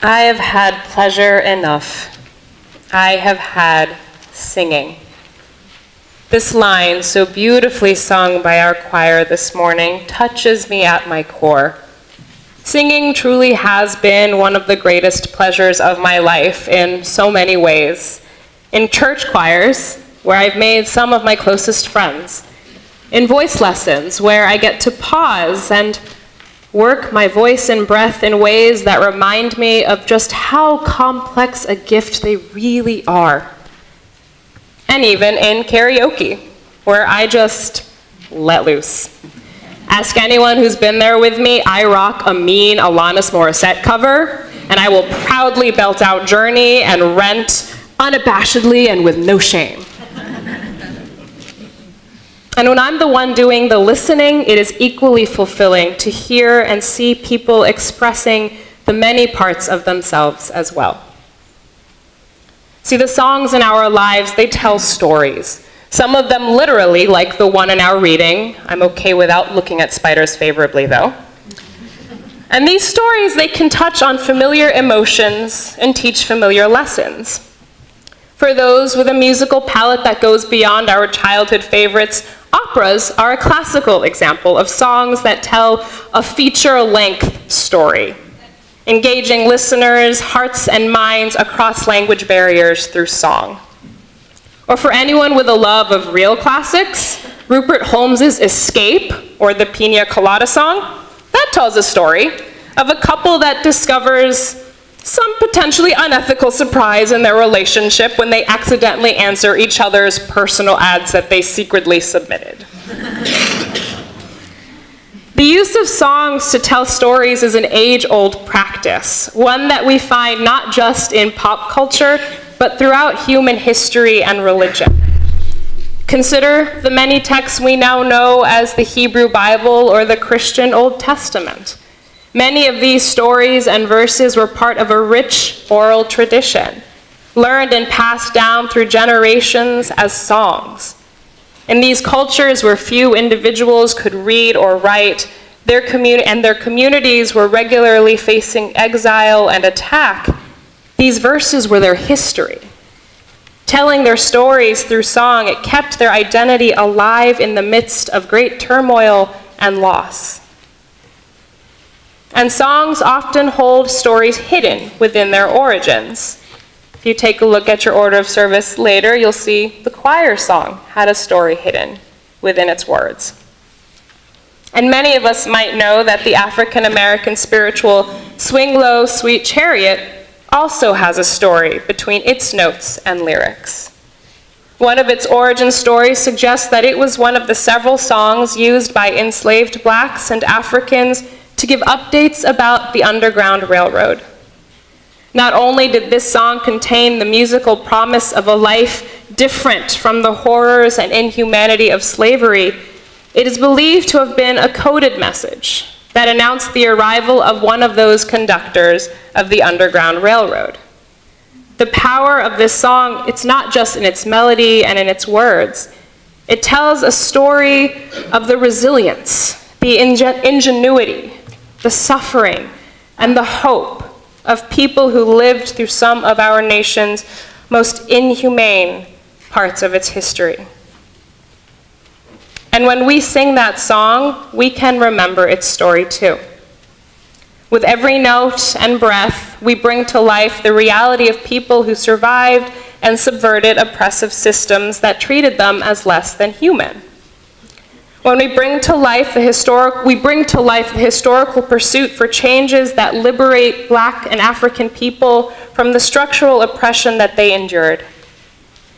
I have had pleasure enough. I have had singing. This line, so beautifully sung by our choir this morning, touches me at my core. Singing truly has been one of the greatest pleasures of my life in so many ways. In church choirs, where I've made some of my closest friends. In voice lessons, where I get to pause and work my voice and breath in ways that remind me of just how complex a gift they really are. And even in karaoke, where I just let loose. Ask anyone who's been there with me, I rock a mean Alanis Morissette cover, and I will proudly belt out Journey and Rent unabashedly and with no shame. And when I'm the one doing the listening, it is equally fulfilling to hear and see people expressing the many parts of themselves as well. See, the songs in our lives, they tell stories. Some of them literally, like the one in our reading. I'm okay without looking at spiders favorably, though. And these stories, they can touch on familiar emotions and teach familiar lessons. For those with a musical palette that goes beyond our childhood favorites, operas are a classical example of songs that tell a feature-length story, engaging listeners' hearts and minds across language barriers through song. Or for anyone with a love of real classics, Rupert Holmes's Escape, or the Pina Colada song, that tells a story of a couple that discovers some potentially unethical surprise in their relationship when they accidentally answer each other's personal ads that they secretly submitted. The use of songs to tell stories is an age-old practice, one that we find not just in pop culture, but throughout human history and religion. Consider the many texts we now know as the Hebrew Bible or the Christian Old Testament. Many of these stories and verses were part of a rich oral tradition, learned and passed down through generations as songs. In these cultures where few individuals could read or write, their communities were regularly facing exile and attack, these verses were their history. Telling their stories through song, it kept their identity alive in the midst of great turmoil and loss. And songs often hold stories hidden within their origins. If you take a look at your order of service later, you'll see the choir song had a story hidden within its words. And many of us might know that the African American spiritual Swing Low, Sweet Chariot also has a story between its notes and lyrics. One of its origin stories suggests that it was one of the several songs used by enslaved blacks and Africans to give updates about the Underground Railroad. Not only did this song contain the musical promise of a life different from the horrors and inhumanity of slavery, it is believed to have been a coded message that announced the arrival of one of those conductors of the Underground Railroad. The power of this song, it's not just in its melody and in its words. It tells a story of the resilience, the ingenuity, the suffering, and the hope of people who lived through some of our nation's most inhumane parts of its history. And when we sing that song, we can remember its story too. With every note and breath, we bring to life the reality of people who survived and subverted oppressive systems that treated them as less than human. When we bring to life the historical pursuit for changes that liberate Black and African people from the structural oppression that they endured.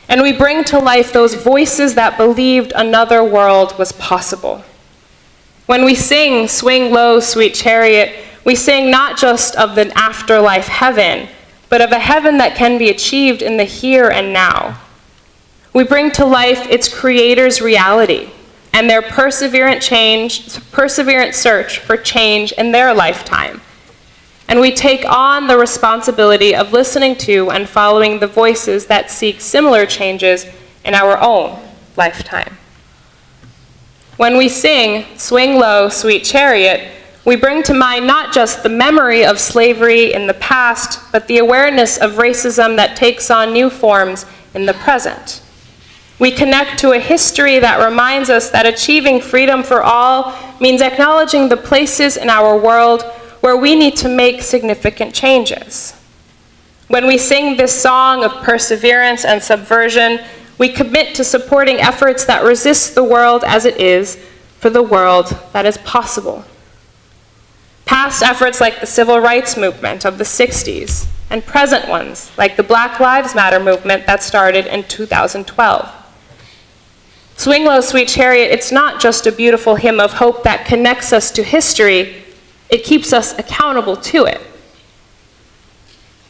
And we bring to life those voices that believed another world was possible. When we sing Swing Low, Sweet Chariot, we sing not just of the afterlife heaven, but of a heaven that can be achieved in the here and now. We bring to life its creator's reality and their perseverant search for change in their lifetime. And we take on the responsibility of listening to and following the voices that seek similar changes in our own lifetime. When we sing Swing Low, Sweet Chariot, we bring to mind not just the memory of slavery in the past, but the awareness of racism that takes on new forms in the present. We connect to a history that reminds us that achieving freedom for all means acknowledging the places in our world where we need to make significant changes. When we sing this song of perseverance and subversion, we commit to supporting efforts that resist the world as it is for the world that is possible. Past efforts like the civil rights movement of the 60s, and present ones like the Black Lives Matter movement that started in 2012. Swing Low, Sweet Chariot, it's not just a beautiful hymn of hope that connects us to history, it keeps us accountable to it.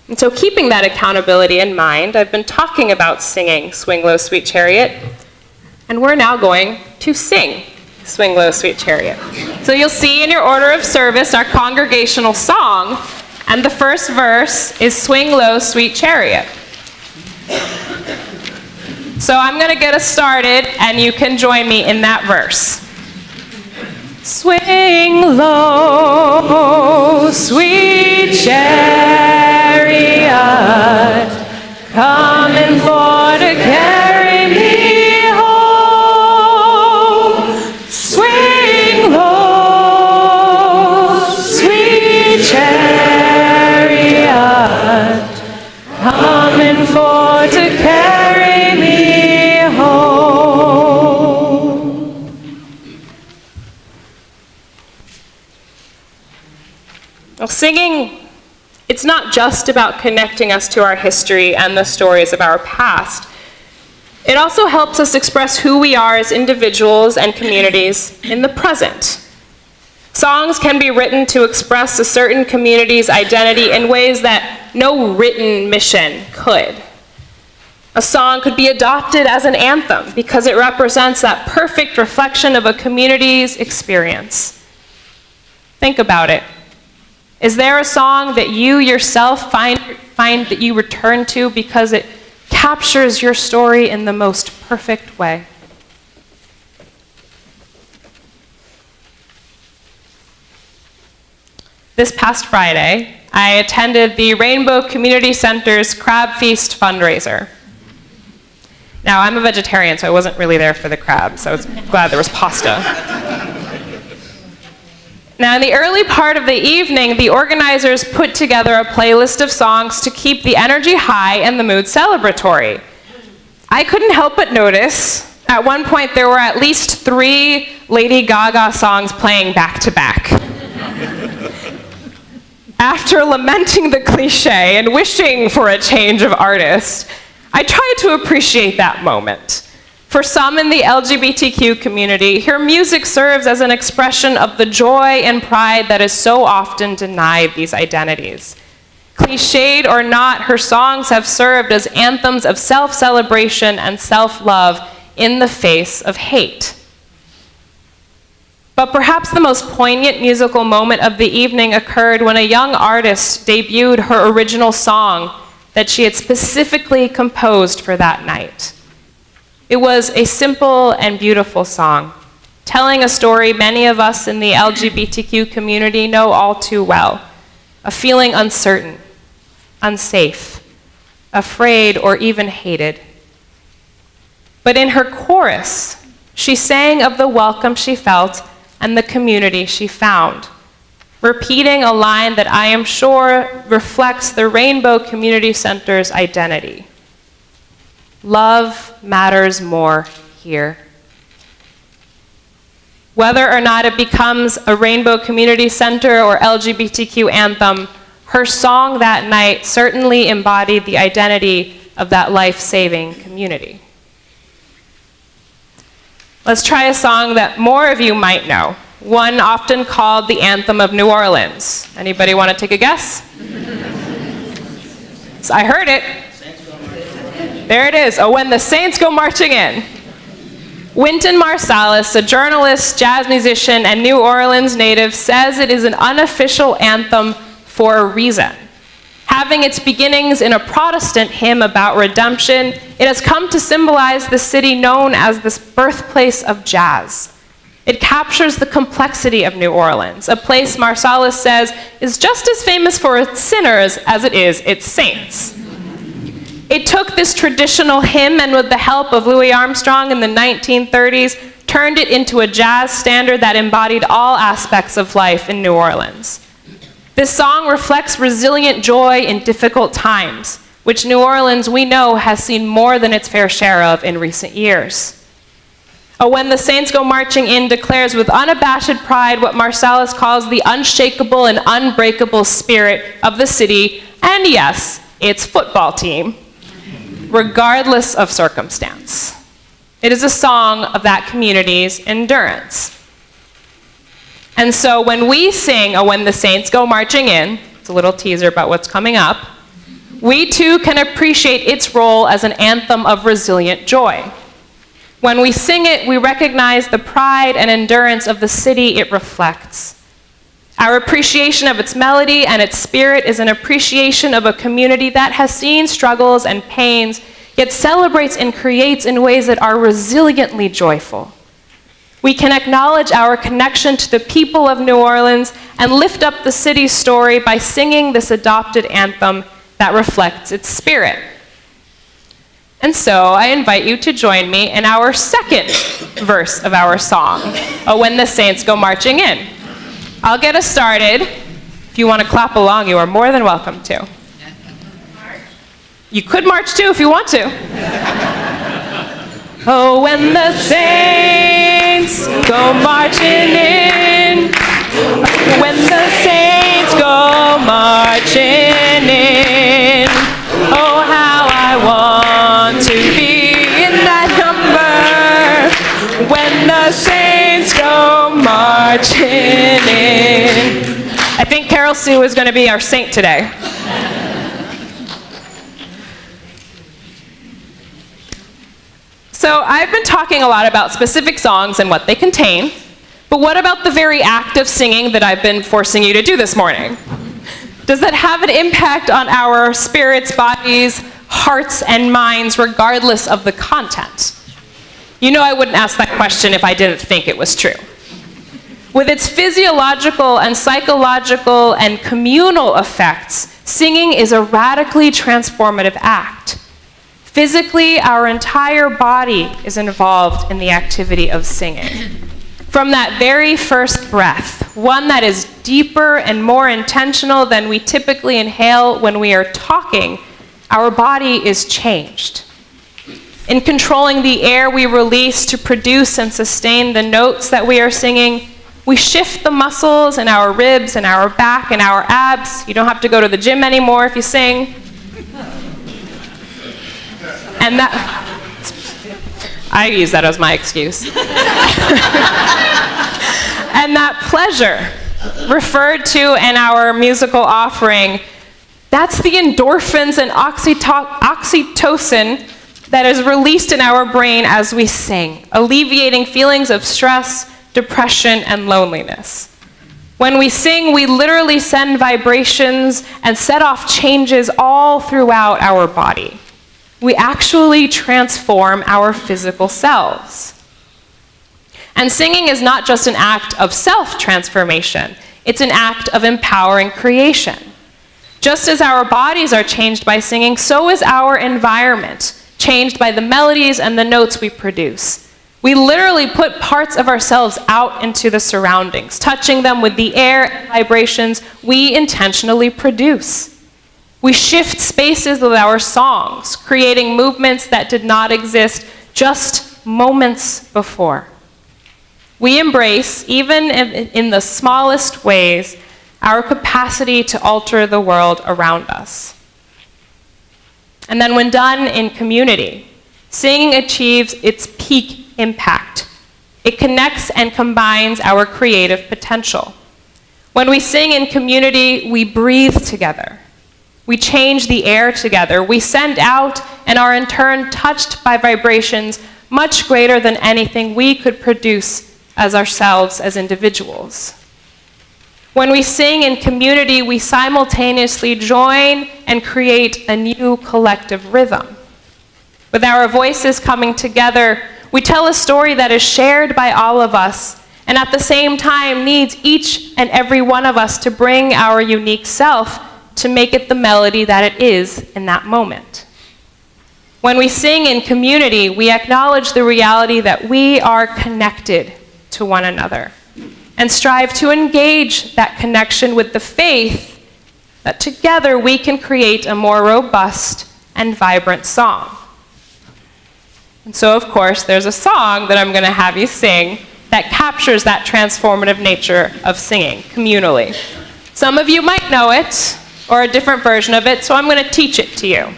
And so keeping that accountability in mind, I've been talking about singing Swing Low, Sweet Chariot, and we're now going to sing Swing Low, Sweet Chariot. So you'll see in your order of service our congregational song, and the first verse is Swing Low, Sweet Chariot. So I'm going to get us started, and you can join me in that verse. Swing low, sweet chariot, coming for to carry me home. Swing low, sweet chariot, coming for to carry me home. Well, singing, it's not just about connecting us to our history and the stories of our past. It also helps us express who we are as individuals and communities in the present. Songs can be written to express a certain community's identity in ways that no written mission could. A song could be adopted as an anthem because it represents that perfect reflection of a community's experience. Think about it. Is there a song that you yourself find that you return to because it captures your story in the most perfect way? This past Friday, I attended the Rainbow Community Center's Crab Feast fundraiser. Now, I'm a vegetarian, so I wasn't really there for the crab, so I was glad there was pasta. Now, in the early part of the evening, the organizers put together a playlist of songs to keep the energy high and the mood celebratory. I couldn't help but notice, at one point there were at least 3 Lady Gaga songs playing back to back. After lamenting the cliche and wishing for a change of artist, I tried to appreciate that moment. For some in the LGBTQ community, her music serves as an expression of the joy and pride that is so often denied these identities. Cliched or not, her songs have served as anthems of self-celebration and self-love in the face of hate. But perhaps the most poignant musical moment of the evening occurred when a young artist debuted her original song that she had specifically composed for that night. It was a simple and beautiful song, telling a story many of us in the LGBTQ community know all too well, of feeling uncertain, unsafe, afraid, or even hated. But in her chorus, she sang of the welcome she felt and the community she found, repeating a line that I am sure reflects the Rainbow Community Center's identity. Love matters more here. Whether or not it becomes a Rainbow Community Center or LGBTQ anthem, her song that night certainly embodied the identity of that life-saving community. Let's try a song that more of you might know, one often called the Anthem of New Orleans. Anybody want to take a guess? So I heard it. There it is. Oh, when the Saints go marching in. Wynton Marsalis, a journalist, jazz musician, and New Orleans native, says it is an unofficial anthem for a reason. Having its beginnings in a Protestant hymn about redemption, it has come to symbolize the city known as the birthplace of jazz. It captures the complexity of New Orleans, a place Marsalis says is just as famous for its sinners as it is its saints. It took this traditional hymn and with the help of Louis Armstrong in the 1930s, turned it into a jazz standard that embodied all aspects of life in New Orleans. This song reflects resilient joy in difficult times, which New Orleans, we know, has seen more than its fair share of in recent years. Oh, When the Saints Go Marching In declares with unabashed pride what Marsalis calls the unshakable and unbreakable spirit of the city, and yes, its football team, regardless of circumstance. It is a song of that community's endurance. And so when we sing, Oh, When the Saints Go Marching In, it's a little teaser about what's coming up, we too can appreciate its role as an anthem of resilient joy. When we sing it, we recognize the pride and endurance of the city it reflects. Our appreciation of its melody and its spirit is an appreciation of a community that has seen struggles and pains, yet celebrates and creates in ways that are resiliently joyful. We can acknowledge our connection to the people of New Orleans and lift up the city's story by singing this adopted anthem that reflects its spirit. And so I invite you to join me in our second verse of our song, Oh, When the Saints Go Marching In. I'll get us started. If you want to clap along, you are more than welcome to. You could march too if you want to. Oh, when the saints go marching in, when the saints go marching in, oh, how I want to be in that number, when the saints go marching in. I think Carol Sue is going to be our saint today. So I've been talking a lot about specific songs and what they contain, but what about the very act of singing that I've been forcing you to do this morning? Does that have an impact on our spirits, bodies, hearts, and minds, regardless of the content? You know I wouldn't ask that question if I didn't think it was true. With its physiological and psychological and communal effects, singing is a radically transformative act. Physically, our entire body is involved in the activity of singing. From that very first breath, one that is deeper and more intentional than we typically inhale when we are talking, our body is changed. In controlling the air we release to produce and sustain the notes that we are singing, we shift the muscles in our ribs and our back and our abs. You don't have to go to the gym anymore if you sing. And that, I use that as my excuse. And that pleasure referred to in our musical offering, that's the endorphins and oxytocin that is released in our brain as we sing, alleviating feelings of stress, depression, and loneliness. When we sing, we literally send vibrations and set off changes all throughout our body. We actually transform our physical selves. And singing is not just an act of self-transformation, it's an act of empowering creation. Just as our bodies are changed by singing, so is our environment, changed by the melodies and the notes we produce. We literally put parts of ourselves out into the surroundings, touching them with the air and vibrations we intentionally produce. We shift spaces with our songs, creating movements that did not exist just moments before. We embrace, even in the smallest ways, our capacity to alter the world around us. And then when done in community, singing achieves its peak impact. It connects and combines our creative potential. When we sing in community, we breathe together. We change the air together. We send out and are in turn touched by vibrations much greater than anything we could produce as ourselves as individuals. When we sing in community, we simultaneously join and create a new collective rhythm. With our voices coming together, we tell a story that is shared by all of us and at the same time needs each and every one of us to bring our unique self to make it the melody that it is in that moment. When we sing in community, we acknowledge the reality that we are connected to one another and strive to engage that connection with the faith that together we can create a more robust and vibrant song. And so, of course, there's a song that I'm going to have you sing that captures that transformative nature of singing communally. Some of you might know it, or a different version of it, so I'm going to teach it to you.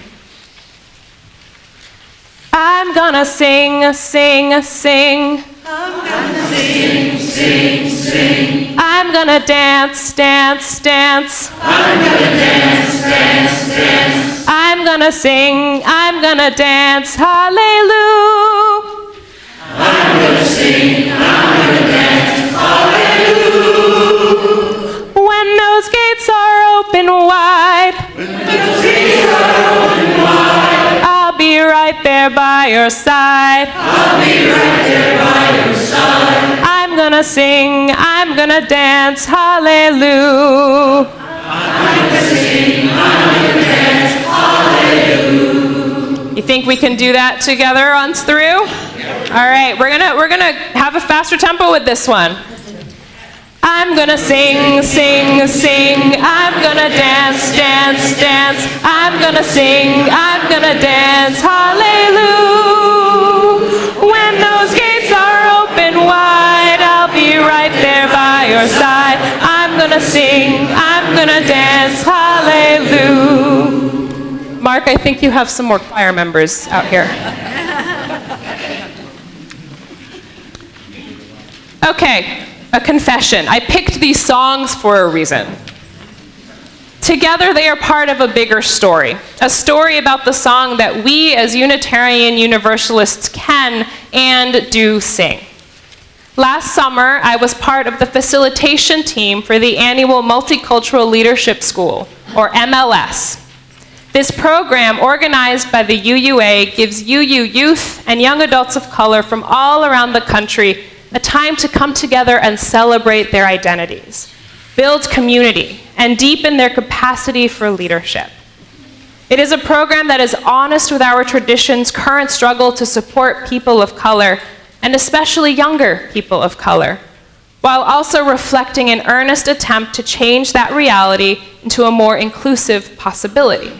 I'm gonna sing, sing, sing. I'm gonna sing, sing, sing. I'm gonna dance, dance, dance. I'm gonna dance, dance, dance. I'm gonna sing, I'm gonna dance, hallelujah. I'm gonna sing, I'm gonna dance, hallelujah. When those gates are open wide, I'll be right there by your side. I'll be right there by your side. I'm gonna sing, I'm gonna dance, hallelujah. I'm gonna sing, I'm gonna dance, hallelujah. You think we can do that together on through? All right, we're gonna have a faster tempo with this one. I'm gonna sing, sing, sing. I'm gonna dance, dance, dance. I'm gonna sing, I'm gonna dance, hallelujah. When those gates are open wide, I'll be right there by your side. I'm gonna sing, I'm gonna dance, hallelujah. Mark, I think you have some more choir members out here. Okay. A confession. I picked these songs for a reason. Together they are part of a bigger story, a story about the song that we as Unitarian Universalists can and do sing. Last summer, I was part of the facilitation team for the annual Multicultural Leadership School, or MLS. This program, organized by the UUA, gives UU youth and young adults of color from all around the country a time to come together and celebrate their identities, build community, and deepen their capacity for leadership. It is a program that is honest with our tradition's current struggle to support people of color, and especially younger people of color, while also reflecting an earnest attempt to change that reality into a more inclusive possibility.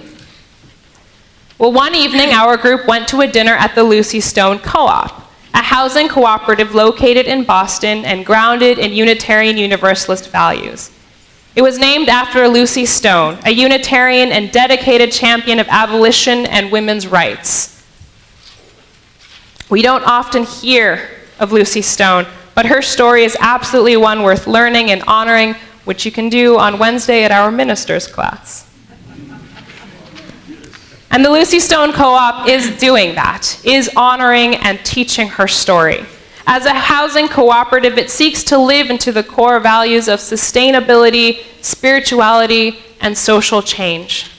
Well, one evening, our group went to a dinner at the Lucy Stone Co-op, a housing cooperative located in Boston and grounded in Unitarian Universalist values. It was named after Lucy Stone, a Unitarian and dedicated champion of abolition and women's rights. We don't often hear of Lucy Stone, but her story is absolutely one worth learning and honoring, which you can do on Wednesday at our ministers class. And the Lucy Stone Co-op is doing that, is honoring and teaching her story. As a housing cooperative, it seeks to live into the core values of sustainability, spirituality, and social change.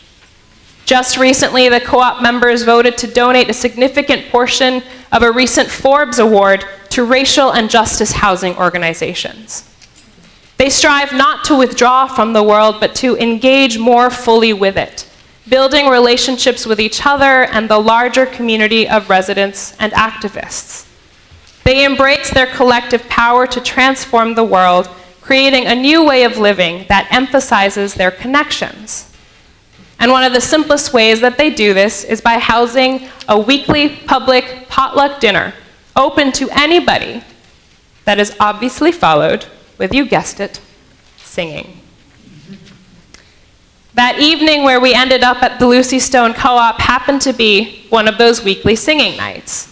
Just recently, the co-op members voted to donate a significant portion of a recent Forbes Award to racial and justice housing organizations. They strive not to withdraw from the world, but to engage more fully with it, building relationships with each other and the larger community of residents and activists. They embrace their collective power to transform the world, creating a new way of living that emphasizes their connections. And one of the simplest ways that they do this is by housing a weekly public potluck dinner, open to anybody, that is obviously followed with, you guessed it, singing. That evening where we ended up at the Lucy Stone Co-op happened to be one of those weekly singing nights.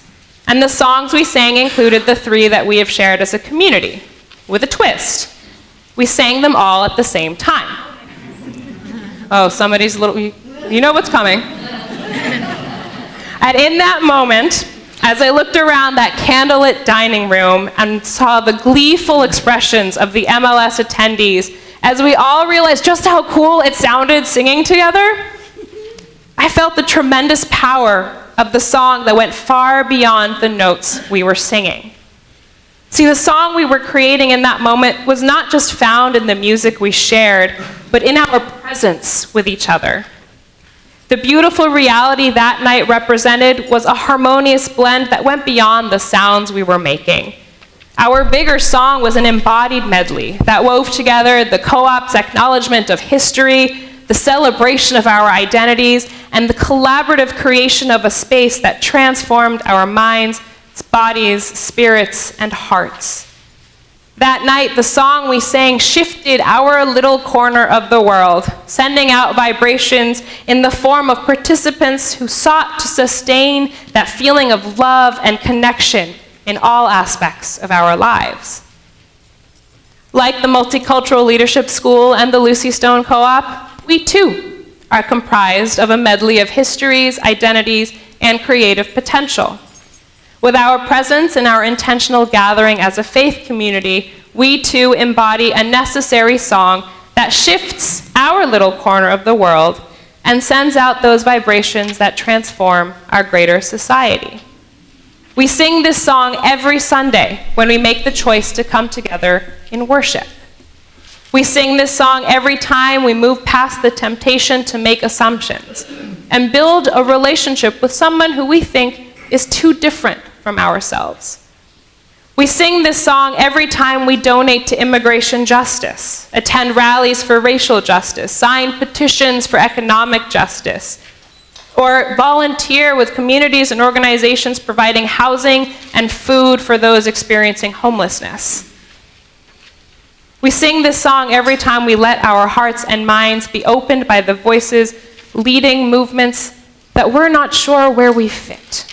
And the songs we sang included the 3 that we have shared as a community, with a twist. We sang them all at the same time. Oh, somebody's a little, you know what's coming. And in that moment, as I looked around that candlelit dining room and saw the gleeful expressions of the MLS attendees, as we all realized just how cool it sounded singing together, I felt the tremendous power of the song that went far beyond the notes we were singing. See, the song we were creating in that moment was not just found in the music we shared, but in our presence with each other. The beautiful reality that night represented was a harmonious blend that went beyond the sounds we were making. Our bigger song was an embodied medley that wove together the co-op's acknowledgement of history, the celebration of our identities, and the collaborative creation of a space that transformed our minds, bodies, spirits, and hearts. That night, the song we sang shifted our little corner of the world, sending out vibrations in the form of participants who sought to sustain that feeling of love and connection in all aspects of our lives. Like the Multicultural Leadership School and the Lucy Stone Co-op, we too are comprised of a medley of histories, identities, and creative potential. With our presence and our intentional gathering as a faith community, we too embody a necessary song that shifts our little corner of the world and sends out those vibrations that transform our greater society. We sing this song every Sunday when we make the choice to come together in worship. We sing this song every time we move past the temptation to make assumptions and build a relationship with someone who we think is too different from ourselves. We sing this song every time we donate to immigration justice, attend rallies for racial justice, sign petitions for economic justice, or volunteer with communities and organizations providing housing and food for those experiencing homelessness. We sing this song every time we let our hearts and minds be opened by the voices leading movements that we're not sure where we fit.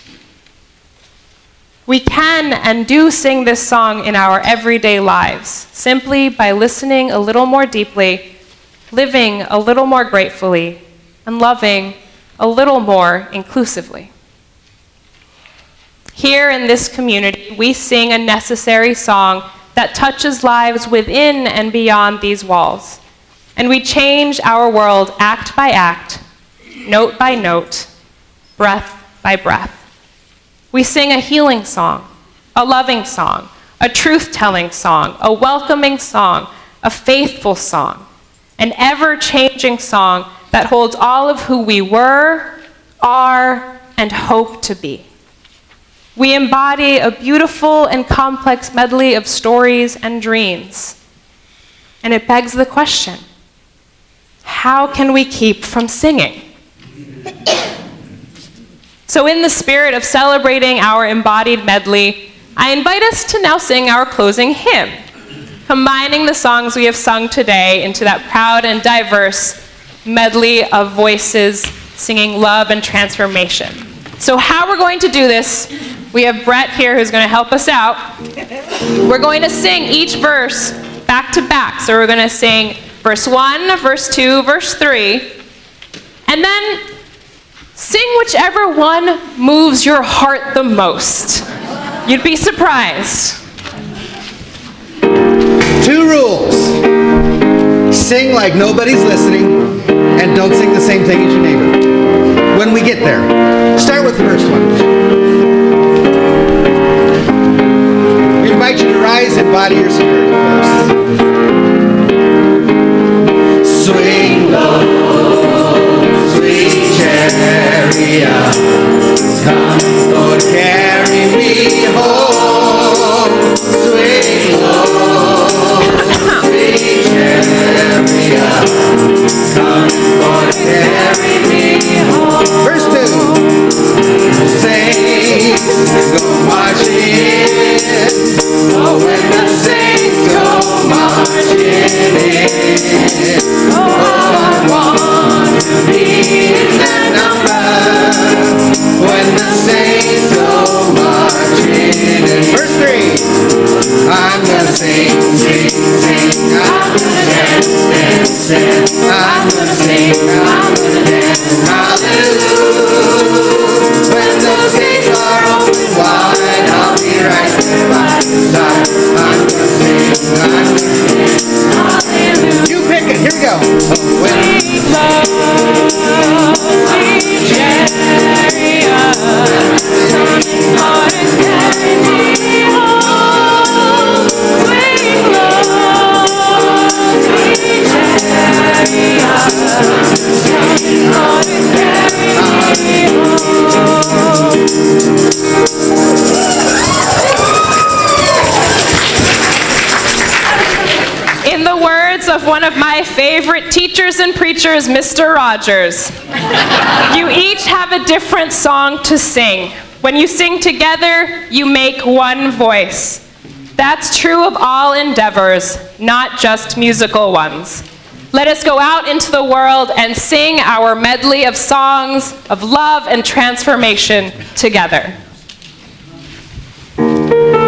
We can and do sing this song in our everyday lives, simply by listening a little more deeply, living a little more gratefully, and loving a little more inclusively. Here in this community, we sing a necessary song that touches lives within and beyond these walls. And we change our world act by act, note by note, breath by breath. We sing a healing song, a loving song, a truth-telling song, a welcoming song, a faithful song, an ever-changing song that holds all of who we were, are, and hope to be. We embody a beautiful and complex medley of stories and dreams. And it begs the question, how can we keep from singing? So in the spirit of celebrating our embodied medley, I invite us to now sing our closing hymn, combining the songs we have sung today into that proud and diverse medley of voices singing love and transformation. So how we're going to do this, we have Brett here who's going to help us out. We're going to sing each verse back to back. So we're going to sing verse 1, verse 2, verse 3, and then sing whichever one moves your heart the most. You'd be surprised. 2 rules. Sing like nobody's listening, and don't sing the same thing as your neighbor. When we get there, start with the first one. We invite you to rise and body your spirit, of course. Swing low, sweet chariot, come, Lord, carry me home. Swing low, sweet chariot, come, Lord, carry me home. Verse 2. Saints go marching in. Oh, when the saints go marching in. Oh, I want to be in that number. When the saints go marching in. Verse 3. I'm gonna sing, sing, sing. I'm gonna dance, dance, dance. I'm gonna sing, I'm gonna dance. Hallelujah. When those gates are open wide, I'll be right there by your side. I'm gonna sing, I'm gonna dance. Hallelujah. You pick it. Here we go. Sweet love, sweet chariot, Lord, carry me home. of one of my favorite teachers and preachers, Mr. Rogers. You each have a different song to sing. When you sing together, you make one voice. That's true of all endeavors, not just musical ones. Let us go out into the world and sing our medley of songs of love and transformation together.